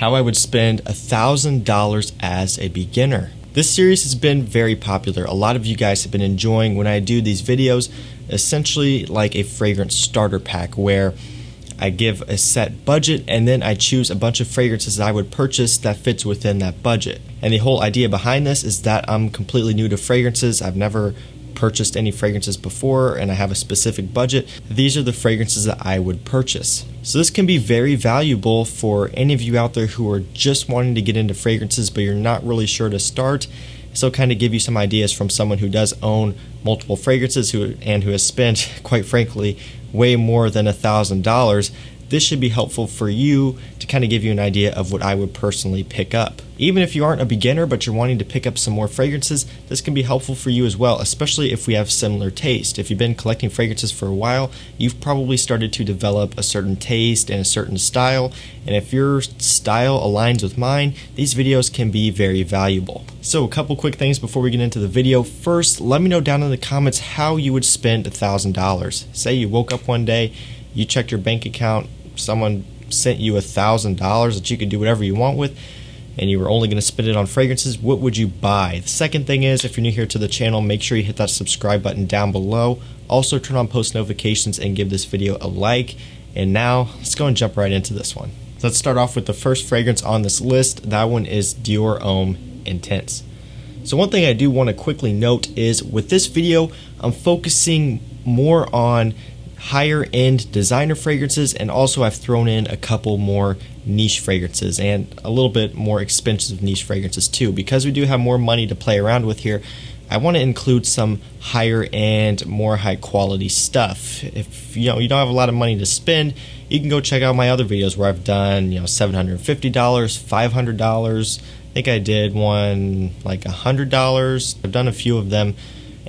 how I would spend $1,000 as a beginner. This series has been very popular. A lot of you guys have been enjoying when I do these videos, essentially like a fragrance starter pack where I give a set budget and then I choose a bunch of fragrances that I would purchase that fits within that budget. And the whole idea behind this is that I'm completely new to fragrances. I've never purchased any fragrances before and I have a specific budget. These are the fragrances that I would purchase. So this can be very valuable for any of you out there who are just wanting to get into fragrances but you're not really sure to start. So kind of give you some ideas from someone who does own multiple fragrances and who has spent, quite frankly, way more than $1,000. This should be helpful for you to kind of give you an idea of what I would personally pick up. Even if you aren't a beginner but you're wanting to pick up some more fragrances, this can be helpful for you as well, especially if we have similar taste. If you've been collecting fragrances for a while, you've probably started to develop a certain taste and a certain style, and if your style aligns with mine, these videos can be very valuable. So a couple quick things before we get into the video. First, let me know down in the comments how you would spend $1,000. Say you woke up one day, you checked your bank account, someone sent you $1,000 that you could do whatever you want with, and you were only going to spend it on fragrances. What would you buy? The second thing is, if you're new here to the channel, make sure you hit that subscribe button down below. Also turn on post notifications and give this video a like. And now let's go and jump right into this one. So let's start off with the first fragrance on this list. That one is Dior Homme Intense. So one thing I do want to quickly note is with this video, I'm focusing more on higher end designer fragrances, and also I've thrown in a couple more niche fragrances and a little bit more expensive niche fragrances too. Because we do have more money to play around with here, I want to include some higher end, more high quality stuff. If you don't have a lot of money to spend, you can go check out my other videos where I've done $750, $500. I think I did one like $100. I've done a few of them.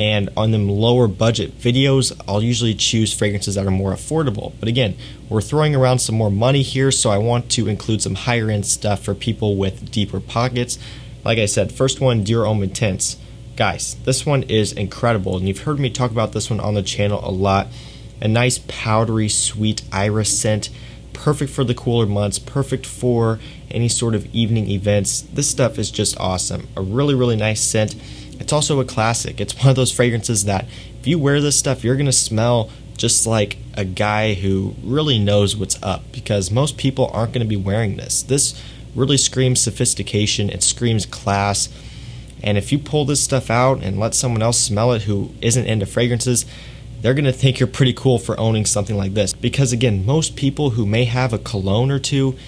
And on them lower budget videos, I'll usually choose fragrances that are more affordable. But again, we're throwing around some more money here, so I want to include some higher end stuff for people with deeper pockets. Like I said, first one, Dior Homme Intense. Guys, this one is incredible, and you've heard me talk about this one on the channel a lot. A nice powdery, sweet iris scent, perfect for the cooler months, perfect for any sort of evening events. This stuff is just awesome. A really, really nice scent. It's also a classic. It's one of those fragrances that if you wear this stuff, you're going to smell just like a guy who really knows what's up, because most people aren't going to be wearing this. This really screams sophistication. It screams class. And if you pull this stuff out and let someone else smell it who isn't into fragrances, they're going to think you're pretty cool for owning something like this. Because again, most people who may have a cologne or two,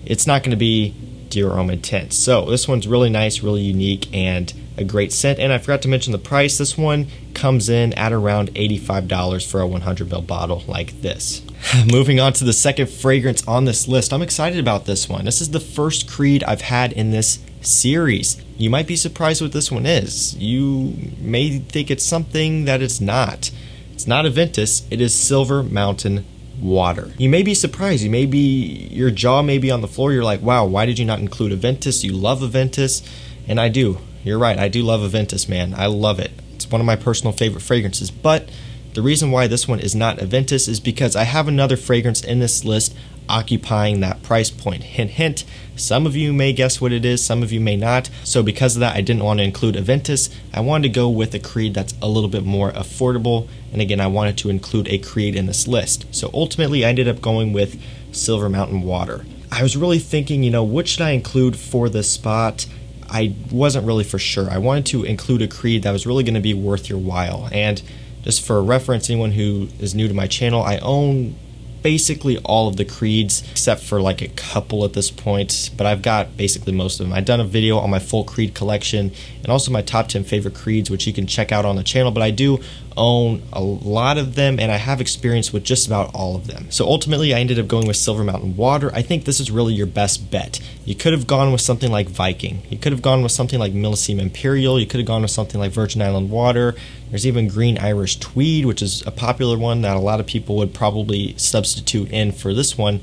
it's not going to be Dior Homme Intense. So this one's really nice, really unique, and a great scent. And I forgot to mention the price. This one comes in at around $85 for a 100ml bottle like this. Moving on to the second fragrance on this list. I'm excited about this one. This is the first Creed I've had in this series. You might be surprised what this one is. You may think it's something that it's not. It's not Aventus, it is Silver Mountain Water. You may be surprised. Your jaw may be on the floor. You're like, wow, why did you not include Aventus? You love Aventus. And I do. You're right. I do love Aventus, man. I love it. It's one of my personal favorite fragrances. But the reason why this one is not Aventus is because I have another fragrance in this list occupying that price point. Hint, hint. Some of you may guess what it is. Some of you may not. So because of that, I didn't want to include Aventus. I wanted to go with a Creed that's a little bit more affordable. And again, I wanted to include a Creed in this list. So ultimately, I ended up going with Silver Mountain Water. I was really thinking, what should I include for this spot? I wasn't really for sure. I wanted to include a Creed that was really going to be worth your while. And just for reference, anyone who is new to my channel, I own basically all of the Creeds except for like a couple at this point, but I've got basically most of them. I've done a video on my full Creed collection and also my top 10 favorite Creeds, which you can check out on the channel, but I do own a lot of them and I have experience with just about all of them. So ultimately I ended up going with Silver Mountain Water. I think this is really your best bet. You could have gone with something like Viking. You could have gone with something like Millésime Imperial. You could have gone with something like Virgin Island Water. There's even Green Irish Tweed, which is a popular one that a lot of people would probably substitute in for this one.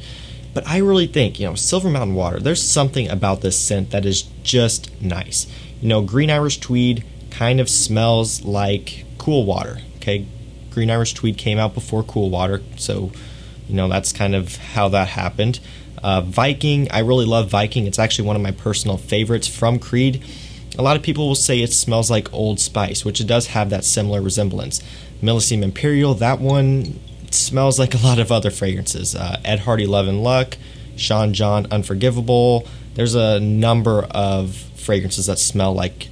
But I really think, Silver Mountain Water, there's something about this scent that is just nice. Green Irish Tweed kind of smells like Cool Water, okay? Green Irish Tweed came out before Cool Water, so, that's kind of how that happened. Viking, I really love Viking. It's actually one of my personal favorites from Creed. A lot of people will say it smells like Old Spice, which it does have that similar resemblance. Millésime Imperial, that one smells like a lot of other fragrances. Ed Hardy Love and Luck, Sean John Unforgivable. There's a number of fragrances that smell like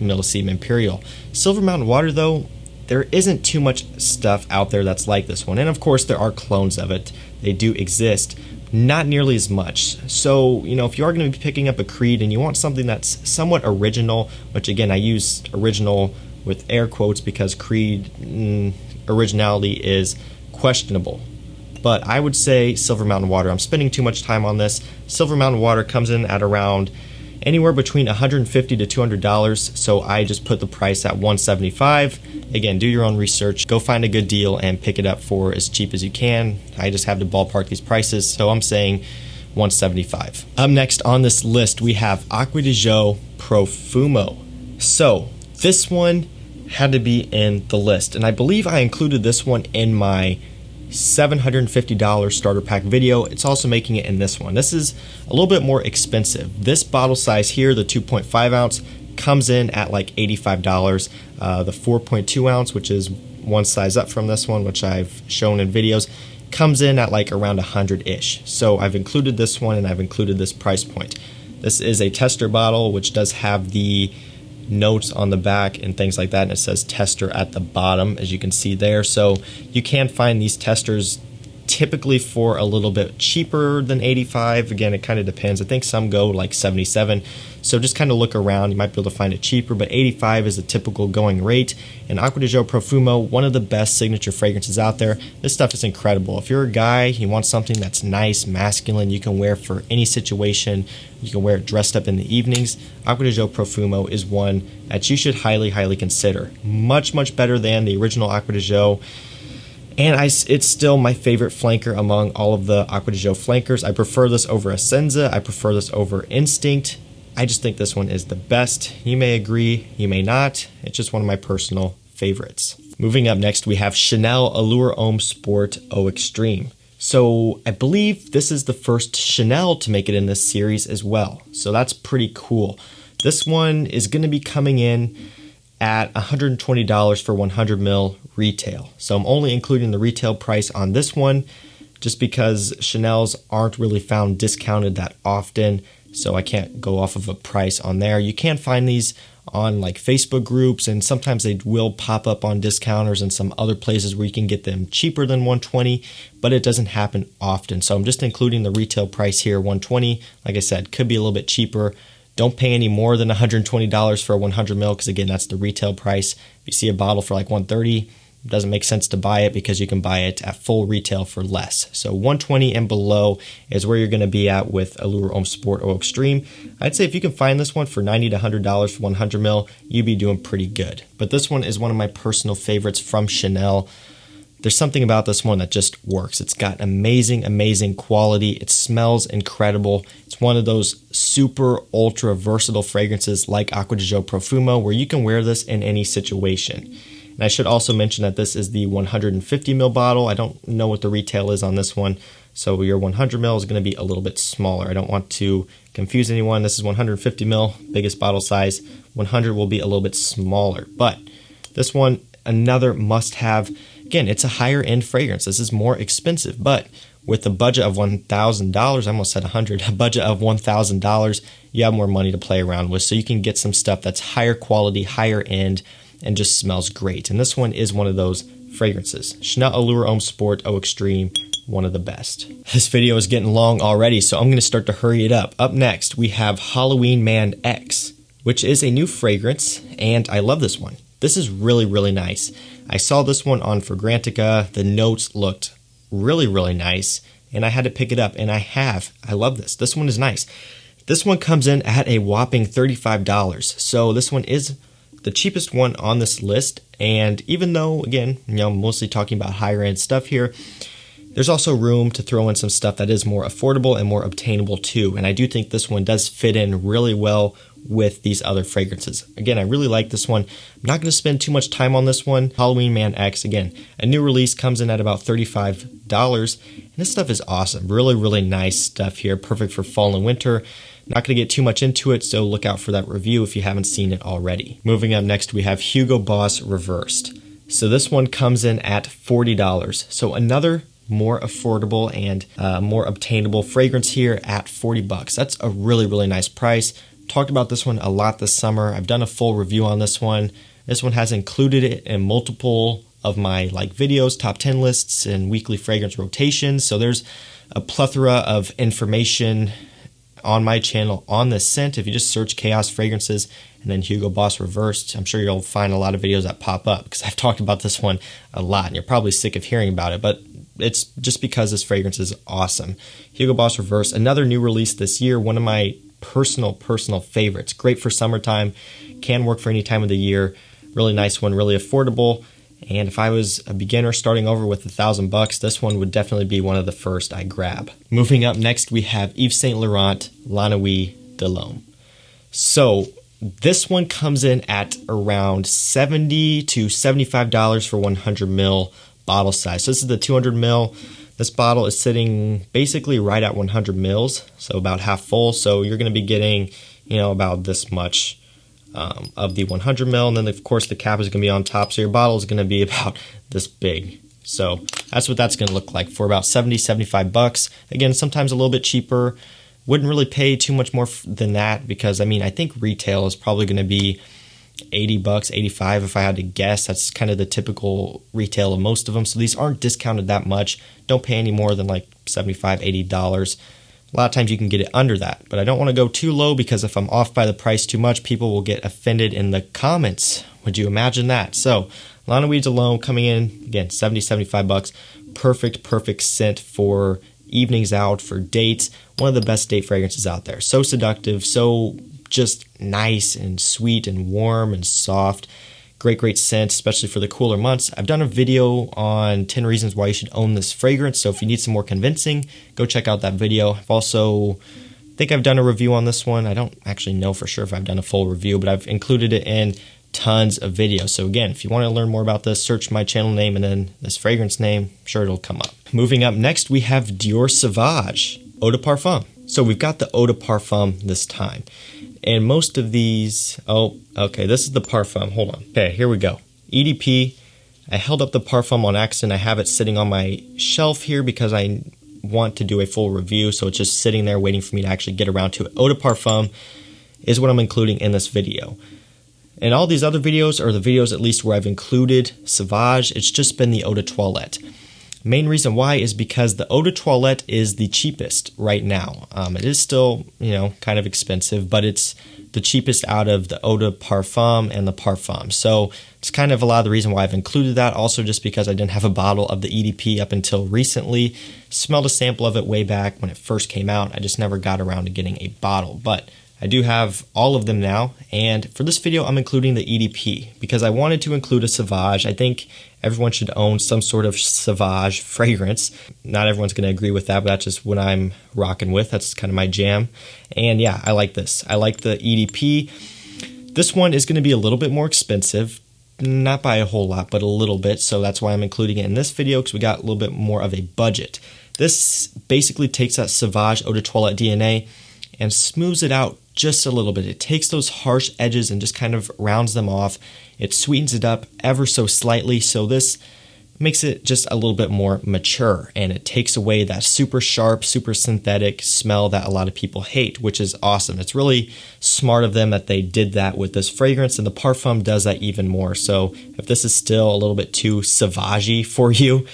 Millésime Imperial. Silver Mountain Water, though, there isn't too much stuff out there that's like this one. And of course, there are clones of it. They do exist. Not nearly as much. So, if you are going to be picking up a Creed and you want something that's somewhat original, which again, I use original with air quotes because Creed originality is questionable. But I would say Silver Mountain Water. I'm spending too much time on this. Silver Mountain Water comes in at around anywhere between $150 to $200, so I just put the price at $175. Again, do your own research, go find a good deal and pick it up for as cheap as you can. I just have to ballpark these prices, so I'm saying $175. Up next on this list, we have Acqua di Gio Profumo. So this one had to be in the list, and I believe I included this one in my $750 starter pack video. It's also making it in this one. This is a little bit more expensive. This bottle size here, the 2.5 ounce, comes in at like $85. The 4.2 ounce, which is one size up from this one, which I've shown in videos, comes in at like around 100-ish. So I've included this one and I've included this price point. This is a tester bottle, which does have the notes on the back and things like that, and it says tester at the bottom, as you can see there. So you can find these testers typically for a little bit cheaper than 85. Again, it kind of depends. I think some go like 77. So just kind of look around. You might be able to find it cheaper, but 85 is a typical going rate. And Acqua di Gio Profumo, one of the best signature fragrances out there. This stuff is incredible. If you're a guy, you want something that's nice, masculine, you can wear for any situation. You can wear it dressed up in the evenings. Acqua di Gio Profumo is one that you should highly, highly consider. Much, much better than the original Acqua di Gio. And it's still my favorite flanker among all of the Acqua di Gio flankers. I prefer this over Essenza. I prefer this over Instinct. I just think this one is the best. You may agree, you may not. It's just one of my personal favorites. Moving up next, we have Chanel Allure Homme Sport Eau Extreme. So I believe this is the first Chanel to make it in this series as well. So that's pretty cool. This one is going to be coming in at $120 for 100 ml retail. So I'm only including the retail price on this one just because Chanel's aren't really found discounted that often, so I can't go off of a price on there. You can find these on like Facebook groups, and sometimes they will pop up on discounters and some other places where you can get them cheaper than $120, but it doesn't happen often. So I'm just including the retail price here, $120. Like I said, could be a little bit cheaper. Don't pay any more than $120 for a 100 ml because again, that's the retail price. If you see a bottle for like $130, it doesn't make sense to buy it because you can buy it at full retail for less. So $120 and below is where you're going to be at with Allure Homme Sport Eau Extreme. I'd say if you can find this one for $90 to $100 for 100 ml, you'd be doing pretty good. But this one is one of my personal favorites from Chanel. There's something about this one that just works. It's got amazing, amazing quality. It smells incredible. It's one of those super ultra versatile fragrances like Acqua di Gio Profumo where you can wear this in any situation. And I should also mention that this is the 150 ml bottle. I don't know what the retail is on this one, so your 100 ml is going to be a little bit smaller. I don't want to confuse anyone. This is 150 ml, biggest bottle size. 100 will be a little bit smaller, but this one, another must-have. Again, it's a higher end fragrance. This is more expensive, but with a budget of $1,000, I almost said 100, a budget of $1,000, you have more money to play around with. So you can get some stuff that's higher quality, higher end, and just smells great. And this one is one of those fragrances. Chanel Allure Homme Sport Eau Extreme, one of the best. This video is getting long already, so I'm going to start to hurry it up. Up next, we have Halloween Man X, which is a new fragrance, and I love this one. This is really, really nice. I saw this one on Fragrantica. The notes looked really, really nice, and I had to pick it up, and I have. I love this. This one is nice. This one comes in at a whopping $35. So this one is the cheapest one on this list, and even though, again, I'm mostly talking about higher end stuff here, there's also room to throw in some stuff that is more affordable and more obtainable too, and I do think this one does fit in really well with these other fragrances. Again, I really like this one. I'm not going to spend too much time on this one. Halloween Man X, again, a new release, comes in at about $35. And this stuff is awesome. Really, really nice stuff here. Perfect for fall and winter. Not going to get too much into it, so look out for that review if you haven't seen it already. Moving up next, we have Hugo Boss Reversed. So this one comes in at $40. So another more affordable and more obtainable fragrance here at $40. That's a really, really nice price. Talked about this one a lot this summer. I've done a full review on this one. This one has included it in multiple of my videos, top 10 lists, and weekly fragrance rotations. So there's a plethora of information on my channel on this scent. If you just search Chaos Fragrances and then Hugo Boss Reversed, I'm sure you'll find a lot of videos that pop up because I've talked about this one a lot and you're probably sick of hearing about it, but it's just because this fragrance is awesome. Hugo Boss Reversed, another new release this year, one of my personal favorites. Great for summertime, can work for any time of the year. Really nice one, really affordable. And if I was a beginner starting over with $1,000, this one would definitely be one of the first I grab. Moving up next, we have Yves Saint Laurent La Nuit de l'Homme. So this one comes in at around $70 to $75 for 100 ml bottle size. So this is the 200 ml. This bottle is sitting basically right at 100 mils, so about half full. So you're going to be getting, about this much of the 100 ml, and then of course the cap is going to be on top, so your bottle is going to be about this big. So that's what that's going to look like for about $70-$75. Again, sometimes a little bit cheaper. Wouldn't really pay too much more than that because I think retail is probably going to be $80, $85 if I had to guess. That's kind of the typical retail of most of them. So these aren't discounted that much. Don't pay any more than $75, $80. A lot of times you can get it under that, but I don't want to go too low because if I'm off by the price too much, people will get offended in the comments. Would you imagine that? So La Nuit de l'Homme coming in, again, $70-$75. Perfect scent for evenings out, for dates. One of the best date fragrances out there. So seductive, so just nice and sweet and warm and soft. Great scent, especially for the cooler months. I've done a video on 10 reasons why you should own this fragrance, so if you need some more convincing, go check out that video. I've also, think I've done a review on this one. I don't actually know for sure if I've done a full review, but I've included it in tons of videos. So again, if you want to learn more about this, search my channel name and then this fragrance name. I'm sure it'll come up. Moving up next, we have Dior Sauvage Eau de Parfum. So we've got the Eau de Parfum this time. And most of these, this is the Parfum. Hold on. Okay, here we go. EDP. I held up the Parfum on accident. I have it sitting on my shelf here because I want to do a full review. So it's just sitting there waiting for me to actually get around to it. Eau de Parfum is what I'm including in this video. And all these other videos are the videos at least where I've included Sauvage. It's just been the Eau de Toilette. Main reason why is because the Eau de Toilette is the cheapest right now. It is still, kind of expensive, but it's the cheapest out of the Eau de Parfum and the Parfum. So it's kind of a lot of the reason why I've included that. Also just because I didn't have a bottle of the EDP up until recently. Smelled a sample of it way back when it first came out. I just never got around to getting a bottle. But I do have all of them now, and for this video I'm including the EDP because I wanted to include a Sauvage. I think everyone should own some sort of Sauvage fragrance. Not everyone's going to agree with that, but that's just what I'm rocking with. That's kind of my jam. And yeah, I like this. I like the EDP. This one is going to be a little bit more expensive. Not by a whole lot, but a little bit. So that's why I'm including it in this video because we got a little bit more of a budget. This basically takes that Sauvage Eau de Toilette DNA and smooths it out just a little bit. It takes those harsh edges and just kind of rounds them off. It sweetens it up ever so slightly, so this makes it just a little bit more mature, and it takes away that super sharp, super synthetic smell that a lot of people hate, which is awesome. It's really smart of them that they did that with this fragrance, and the Parfum does that even more. So if this is still a little bit too sauvage-y for you,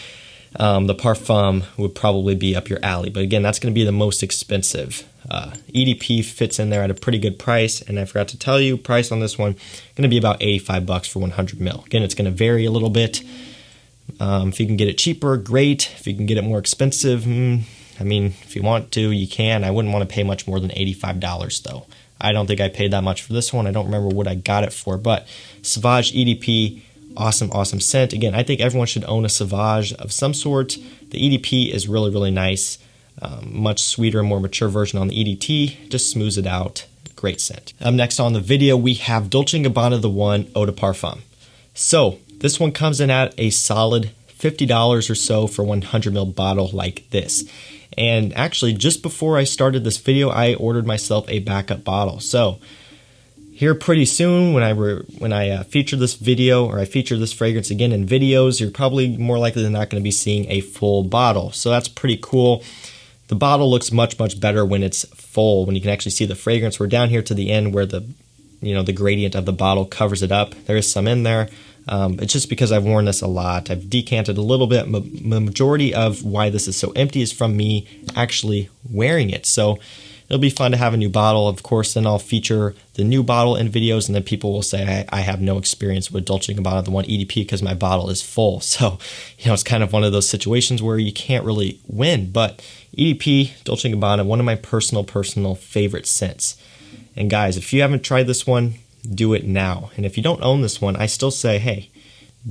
the Parfum would probably be up your alley. But again, that's going to be the most expensive. EDP fits in there at a pretty good price, and I forgot to tell you, price on this one going to be about $85 for 100 ml. Again, it's going to vary a little bit. If you can get it cheaper, great. If you can get it more expensive, if you want to, you can. I wouldn't want to pay much more than $85 though. I don't think I paid that much for this one. I don't remember what I got it for, but Sauvage EDP, awesome scent. Again, I think everyone should own a Sauvage of some sort. The EDP is really nice. Much sweeter, more mature version on the EDT. Just smooths it out. great scent. Up next on the video, we have Dolce Gabbana The One Eau de Parfum. So this one comes in at a solid $50 or so for 100 ml bottle like this. And actually, just before I started this video, I ordered myself a backup bottle. So here pretty soon, when I feature this video, or I feature this fragrance again in videos, you're probably more likely than not going to be seeing a full bottle. So that's pretty cool. The bottle looks much, much better when it's full, when you can actually see the fragrance. We're down here to the end where the gradient of the bottle covers it up. There is some in there. It's just because I've worn this a lot. I've decanted a little bit. The majority of why this is so empty is from me actually wearing it. So it'll be fun to have a new bottle. Of course, then I'll feature the new bottle in videos, and then people will say I have no experience with Dolce Gabbana The One EDP because my bottle is full. So, it's kind of one of those situations where you can't really win. But EDP, Dolce Gabbana, one of my personal favorite scents. And guys, if you haven't tried this one, do it now. And if you don't own this one, I still say, hey,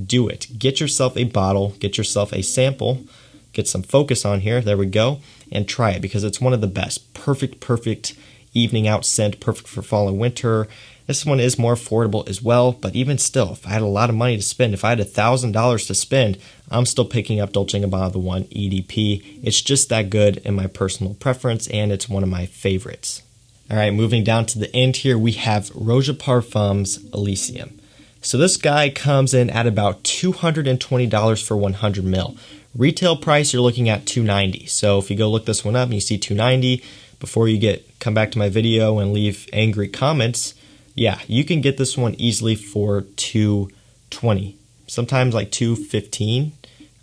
do it. Get yourself a bottle, get yourself a sample, get some focus on here, there we go, and try it because it's one of the best. Perfect evening out scent, perfect for fall and winter. This one is more affordable as well, but even still, if I had a lot of money to spend, if I had $1,000 to spend, I'm still picking up Dolce Gabbana The One EDP. It's just that good in my personal preference, and it's one of my favorites. All right, moving down to the end here, we have Roja Parfums Elysium. So this guy comes in at about $220 for 100 ml. Retail price, you're looking at $290. So if you go look this one up and you see $290, before you come back to my video and leave angry comments, yeah, you can get this one easily for $220. Sometimes like $215.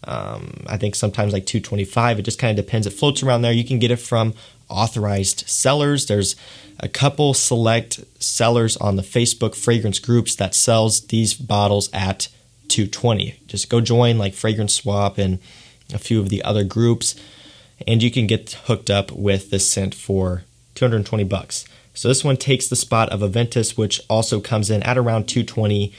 I think sometimes like $225. It just kind of depends. It floats around there. You can get it from authorized sellers. There's a couple select sellers on the Facebook fragrance groups that sells these bottles at $220. Just go join like Fragrance Swap and a few of the other groups, and you can get hooked up with this scent for $220. So this one takes the spot of Aventus, which also comes in at around $220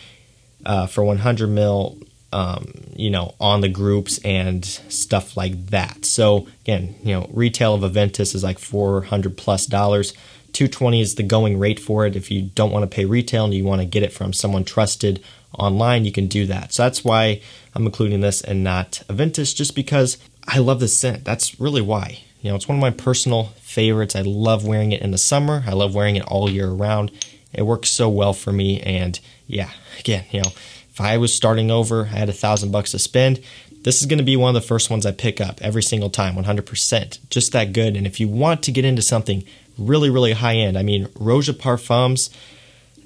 for 100 ml. On the groups and stuff like that. So again, retail of Aventus is like $400 plus. $220 is the going rate for it. If you don't want to pay retail and you want to get it from someone trusted online, you can do that. So that's why I'm including this and not Aventus, just because I love this scent. That's really why. It's one of my personal favorites. I love wearing it in the summer. I love wearing it all year round. It works so well for me. And yeah, again, if I was starting over, I had $1,000 to spend, this is going to be one of the first ones I pick up every single time, 100%. Just that good. And if you want to get into something really, really high end, I mean, Roja Parfums,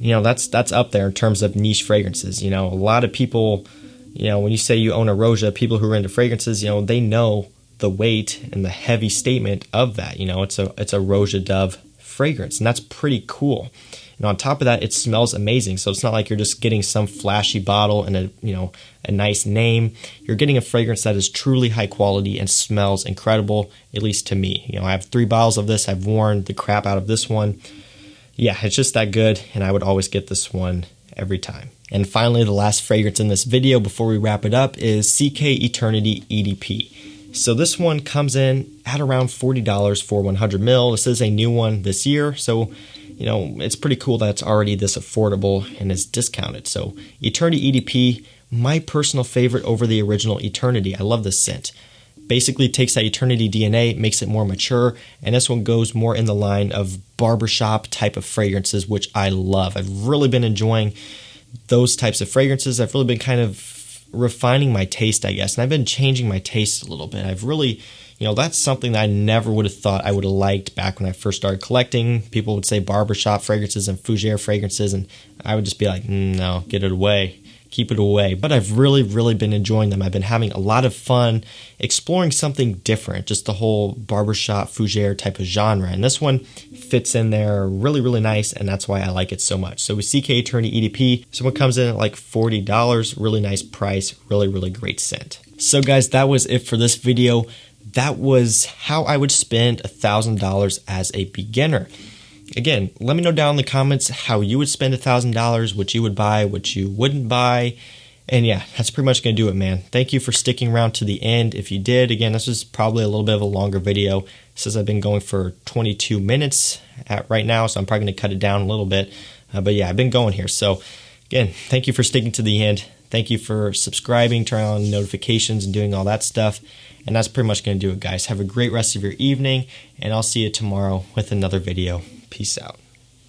that's up there in terms of niche fragrances. A lot of people, when you say you own a Roja, people who are into fragrances, they know the weight and the heavy statement of that. It's a Roja Dove fragrance, and that's pretty cool. And on top of that, it smells amazing. So it's not like you're just getting some flashy bottle and a nice name. You're getting a fragrance that is truly high quality and smells incredible, at least to me. I have 3 bottles of this. I've worn the crap out of this one. Yeah, it's just that good, and I would always get this one every time. And finally, the last fragrance in this video before we wrap it up is CK Eternity EDP. So this one comes in at around $40 for 100 ml. This is a new one this year, so it's pretty cool that it's already this affordable and is discounted. So Eternity EDP, my personal favorite over the original Eternity. I love this scent. Basically takes that Eternity DNA, makes it more mature, and this one goes more in the line of barbershop type of fragrances, which I love. I've really been enjoying those types of fragrances. I've really been kind of refining my taste, I guess, and I've been changing my taste a little bit. I've really that's something that I never would have thought I would have liked back when I first started collecting. People would say barbershop fragrances and fougere fragrances, and I would just be like, no, get it away. Keep it away. But I've really, really been enjoying them. I've been having a lot of fun exploring something different, just the whole barbershop fougere type of genre. And this one fits in there really, really nice, and that's why I like it so much. So with CK Eternity EDP, this one comes in at like $40. Really nice price. Really, really great scent. So guys, that was it for this video. That was how I would spend $1,000 as a beginner. Again, let me know down in the comments how you would spend $1,000, what you would buy, what you wouldn't buy, And yeah, that's pretty much going to do it, man. Thank you for sticking around to the end. If you did, again, this was probably a little bit of a longer video. It says I've been going for 22 minutes right now, so I'm probably going to cut it down a little bit. But yeah, I've been going here. So again, thank you for sticking to the end. Thank you for subscribing, turning on notifications, and doing all that stuff. And that's pretty much going to do it, guys. Have a great rest of your evening, and I'll see you tomorrow with another video. Peace out.